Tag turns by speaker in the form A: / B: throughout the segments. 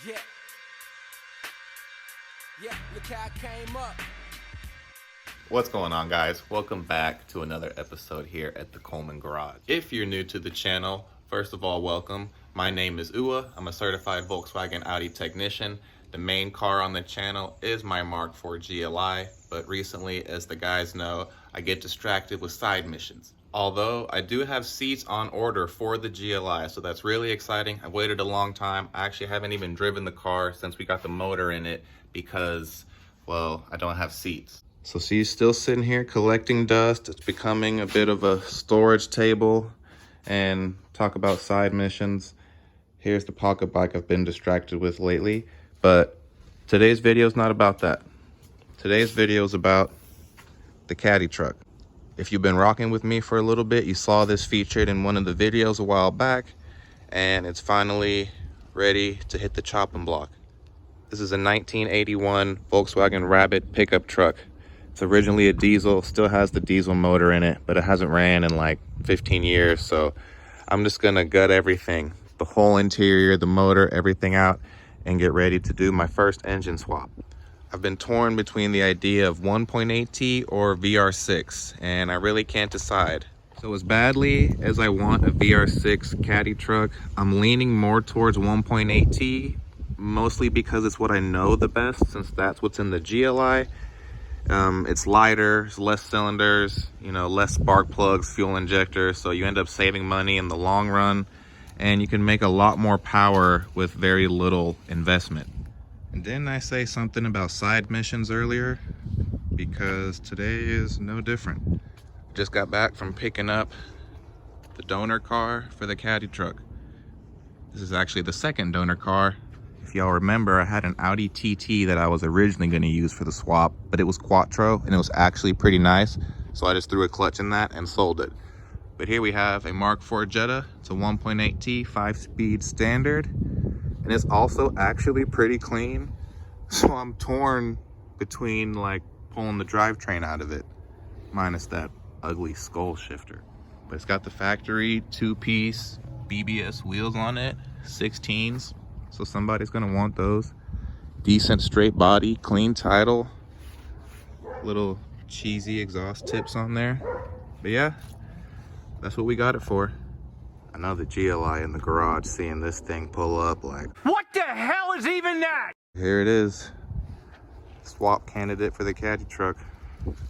A: Yeah. Yeah, look how I came up.
B: What's going on, guys? Welcome back to another episode here at the Coleman Garage. If you're new to the channel, first of all, welcome. My name is Ua. I'm a certified Volkswagen Audi technician. The main car on the channel is my Mark IV GLI, but recently, as the guys know, I get distracted with side missions. Although I do have seats on order for the GLI, so that's really exciting. I've waited a long time. I actually haven't even driven the car since we got the motor in it because, well, I don't have seats. So she's still sitting here collecting dust. It's becoming a bit of a storage table. And talk about side missions. Here's the pocket bike I've been distracted with lately. But today's video is not about that. Today's video is about the caddy truck. If you've been rocking with me for a little bit, you saw this featured in one of the videos a while back. And it's finally ready to hit the chopping block. This is a 1981 Volkswagen Rabbit pickup truck. It's originally a diesel, still has the diesel motor in it, but it hasn't ran in like 15 years. So I'm just gonna gut everything, the whole interior, the motor, everything out, and get ready to do my first engine swap. I've been torn between the idea of 1.8T or VR6, and I really can't decide. So as badly as I want a VR6 caddy truck, I'm leaning more towards 1.8T, mostly because it's what I know the best, since that's what's in the GLI. It's lighter, it's less cylinders, less spark plugs, fuel injectors, so you end up saving money in the long run, and you can make a lot more power with very little investment. And didn't I say something about side missions earlier? Because today is no different. Just got back from picking up the donor car for the caddy truck. This is actually the second donor car. If y'all remember, I had an Audi TT that I was originally going to use for the swap, but it was Quattro and it was actually pretty nice. So I just threw a clutch in that and sold it. But here we have a Mark IV Jetta. It's a 1.8T 5-speed standard. And it's also actually pretty clean. So I'm torn between like pulling the drivetrain out of it, minus that ugly skull shifter. But it's got the factory 2-piece BBS wheels on it, 16s. So somebody's gonna want those. Decent straight body, clean title, little cheesy exhaust tips on there. But yeah, that's what we got it for. I know the GLI in the garage seeing this thing pull up like,
A: What the hell is even that?
B: here it is. Swap candidate for the caddy truck.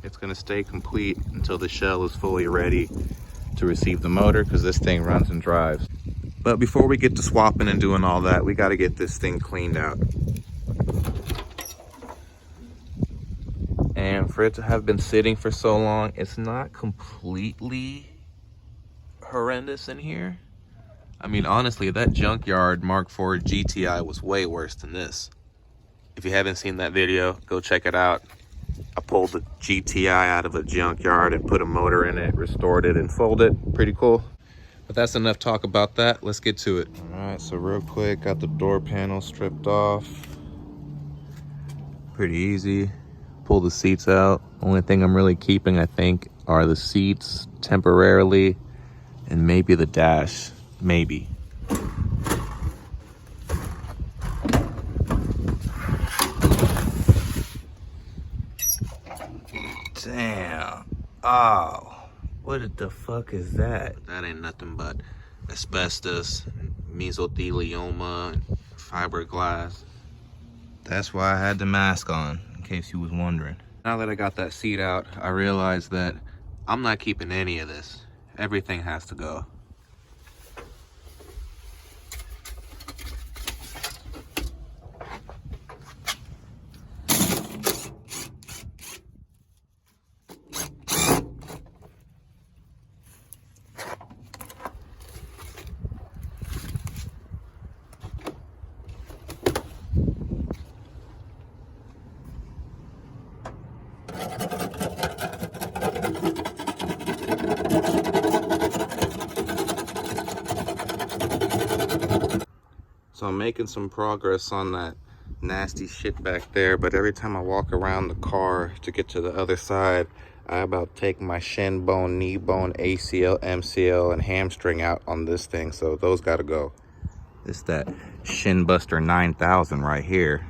B: It's gonna stay complete until the shell is fully ready to receive the motor, because this thing runs and drives. But before we get to swapping and doing all that, we got to get this thing cleaned out. And for it to have been sitting for so long, it's not completely horrendous in here. I mean, honestly, that junkyard Mark IV GTI was way worse than this. If you haven't seen that video, go check it out. I pulled the GTI out of a junkyard and put a motor in it, restored it, and sold it. Pretty cool. But that's enough talk about that. Let's get to it. All right, so real quick, got the door panel stripped off. Pretty easy. Pull the seats out. Only thing I'm really keeping, I think, are the seats temporarily, and maybe the dash, maybe. Damn. Oh. What the fuck is that? That ain't nothing but asbestos, mesothelioma, and fiberglass. That's why I had the mask on, in case you was wondering. Now that I got that seat out, I realized that I'm not keeping any of this. Everything has to go. So I'm making some progress on that nasty shit back there, but every time I walk around the car to get to the other side, I about take my shin bone, knee bone, ACL, MCL, and hamstring out on this thing, so those gotta go. It's that Shinbuster 9000 right here.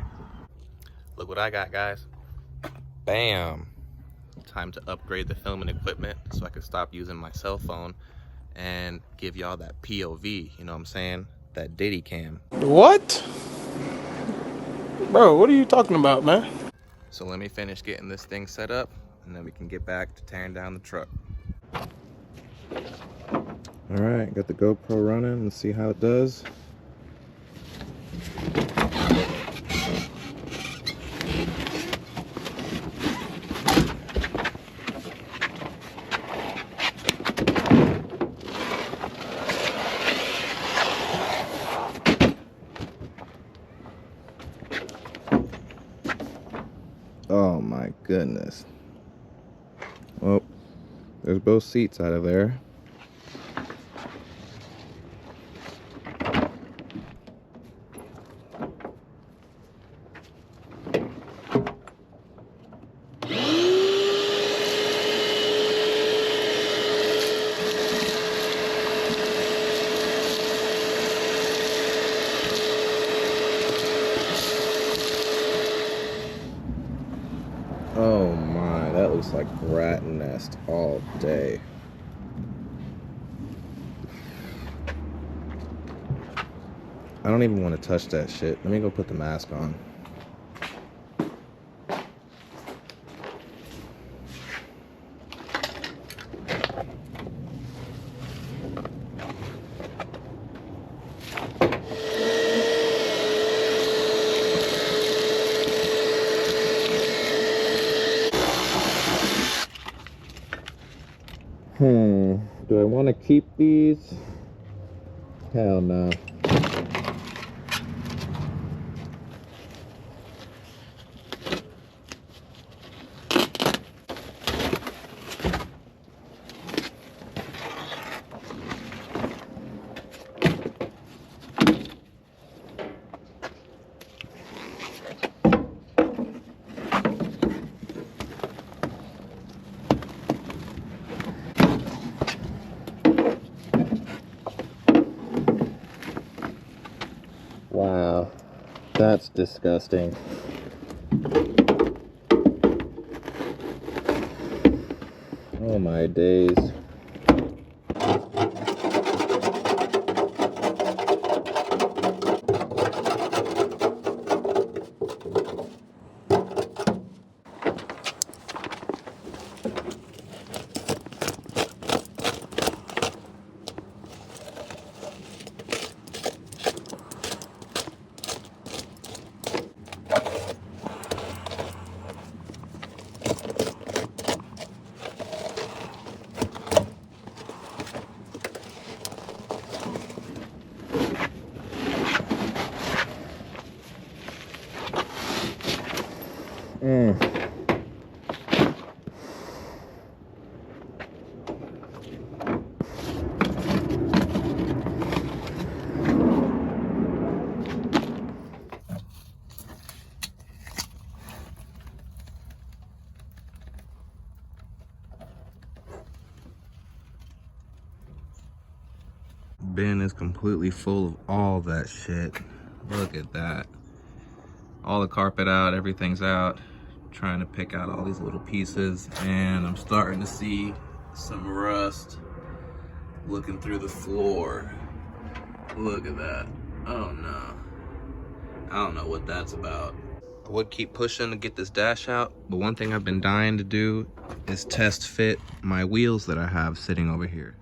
B: Look what I got, guys. Bam. Time to upgrade the filming equipment so I can stop using my cell phone and give y'all that POV, you know what I'm saying? That Diddy cam.
C: What? Bro, what are you talking about, man?
B: So let me finish getting this thing set up and then we can get back to tearing down the truck. All right, got the GoPro running. Let's see how it does. Oh my goodness. Well, there's both seats out of there. Oh my, that looks like rat nest all day. I don't even want to touch that shit. Let me go put the mask on. Do I want to keep these? Hell no. Wow, that's disgusting. Oh my days. Bin is completely full of all that shit. Look at that. All the carpet out, everything's out. Trying to pick out all these little pieces, and I'm starting to see some rust looking through the floor. Look at that. Oh no. I don't know what that's about. I would keep pushing to get this dash out, but one thing I've been dying to do is test fit my wheels that I have sitting over here.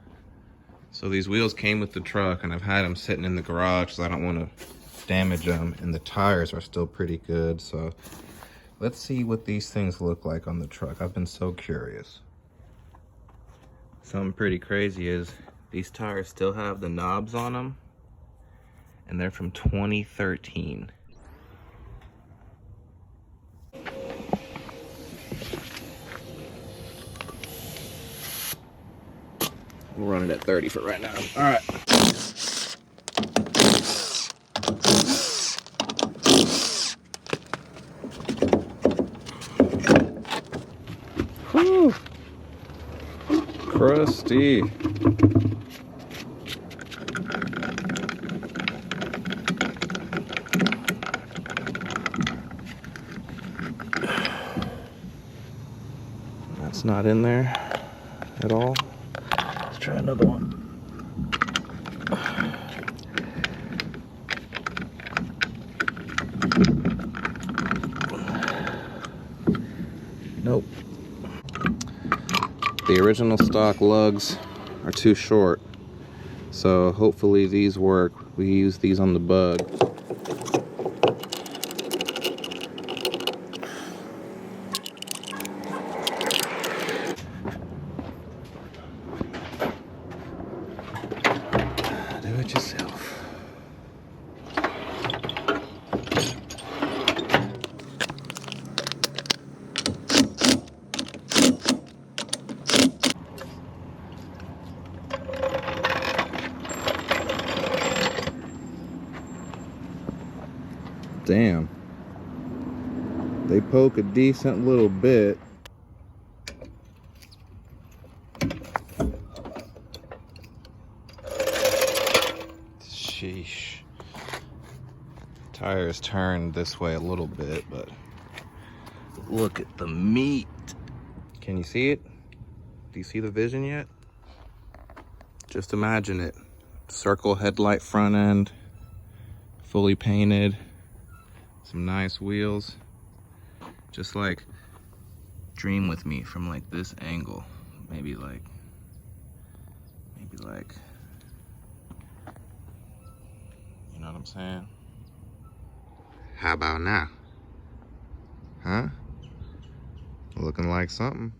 B: So these wheels came with the truck, and I've had them sitting in the garage because I don't want to damage them, and the tires are still pretty good. So let's see what these things look like on the truck. I've been so curious. Something pretty crazy is these tires still have the knobs on them, and they're from 2013. We'll run it at 30 for right now. All right. Whew. Crusty. not in there at all. Let's try another one. Nope. The original stock lugs are too short, so hopefully these work. We use these on the Bug. Do it yourself. Damn. They poke a decent little bit. Sheesh. Tires turned this way a little bit, but look at the meat. Can you see it? Do you see the vision yet? Just imagine it. Circle headlight front end, fully painted, some nice wheels. Just like dream with me from like this angle. Maybe like, you know what I'm saying? How about now? Huh? Looking like something.